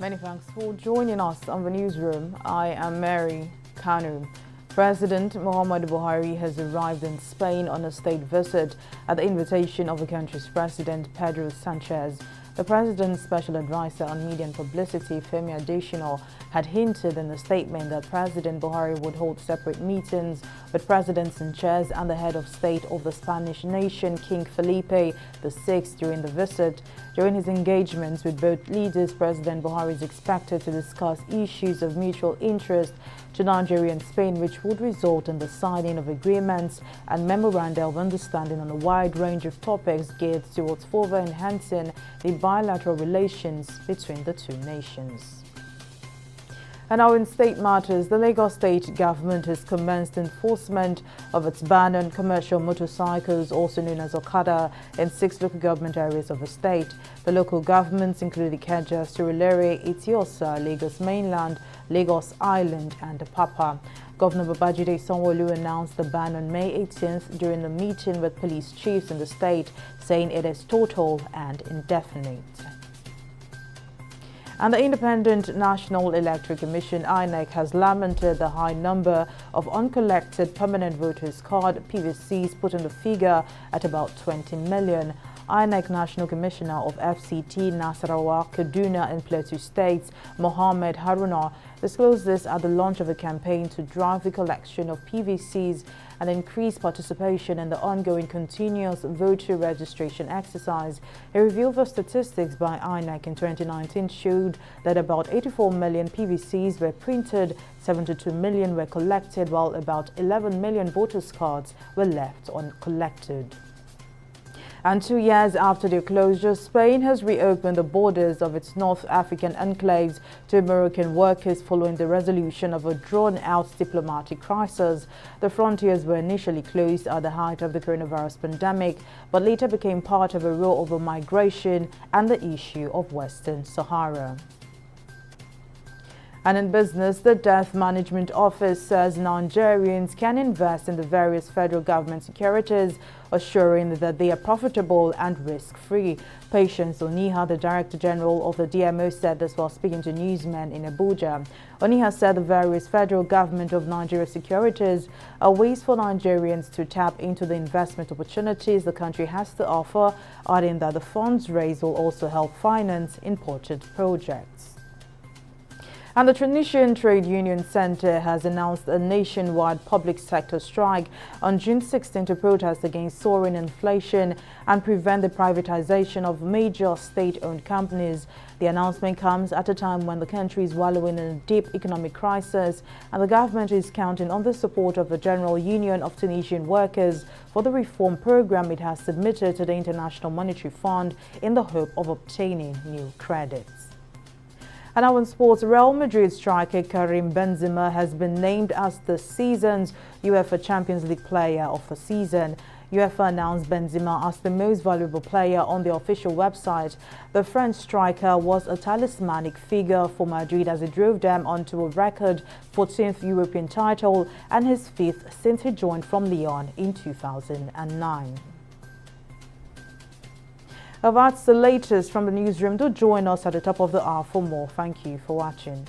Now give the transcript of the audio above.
Many thanks for joining us on the newsroom. I am Mary Kanu. President Muhammadu Buhari has arrived in Spain on a state visit at the invitation of the country's president, Pedro Sanchez. The president's special advisor on media and publicity, Femi Adesina, had hinted in a statement that President Buhari would hold separate meetings with President Sanchez and the head of state of the Spanish nation, King Felipe VI, during the visit. During his engagements with both leaders, President Buhari is expected to discuss issues of mutual interest to Nigeria and Spain, which would result in the signing of agreements and memoranda of understanding on a wide range of topics geared towards further enhancing the bilateral relations between the two nations. And now in state matters, the Lagos state government has commenced enforcement of its ban on commercial motorcycles, also known as Okada, in 6 local government areas of the state. The local governments include Ikeja, Surulere, Itiosa, Lagos Mainland, Lagos Island and Apapa. Governor Babajide Sanwo-Olu announced the ban on May 18th during a meeting with police chiefs in the state, saying it is total and indefinite. And the Independent National Electoral Commission (INEC) has lamented the high number of uncollected permanent voters card (PVCs) put on the figure at about 20 million. INEC National Commissioner of FCT Nasarawa, Kaduna and Plateau States, Mohammed Haruna, disclosed this at the launch of a campaign to drive the collection of PVCs and increase participation in the ongoing continuous voter registration exercise. A review of the statistics by INEC in 2019 showed that about 84 million PVCs were printed, 72 million were collected, while about 11 million voters' cards were left uncollected. And 2 years after their closure, Spain has reopened the borders of its North African enclaves to Moroccan workers following the resolution of a drawn-out diplomatic crisis. The frontiers were initially closed at the height of the coronavirus pandemic, but later became part of a row over migration and the issue of Western Sahara. And in business, the Debt Management Office says Nigerians can invest in the various federal government securities, assuring that they are profitable and risk-free. Patience Oniha, the Director General of the DMO, said this while speaking to newsmen in Abuja. Oniha said the various federal government of Nigeria securities are ways for Nigerians to tap into the investment opportunities the country has to offer, adding that the funds raised will also help finance important projects. And the Tunisian Trade Union Center has announced a nationwide public sector strike on June 16 to protest against soaring inflation and prevent the privatization of major state-owned companies. The announcement comes at a time when the country is wallowing in a deep economic crisis, and the government is counting on the support of the General Union of Tunisian Workers for the reform program it has submitted to the International Monetary Fund in the hope of obtaining new credits. And now in sports, Real Madrid striker Karim Benzema has been named as the season's UEFA Champions League Player of the Season. UEFA announced Benzema as the most valuable player on the official website. The French striker was a talismanic figure for Madrid as he drove them onto a record 14th European title and his 5th since he joined from Lyon in 2009. That's the latest from the newsroom. Do join us at the top of the hour for more. Thank you for watching.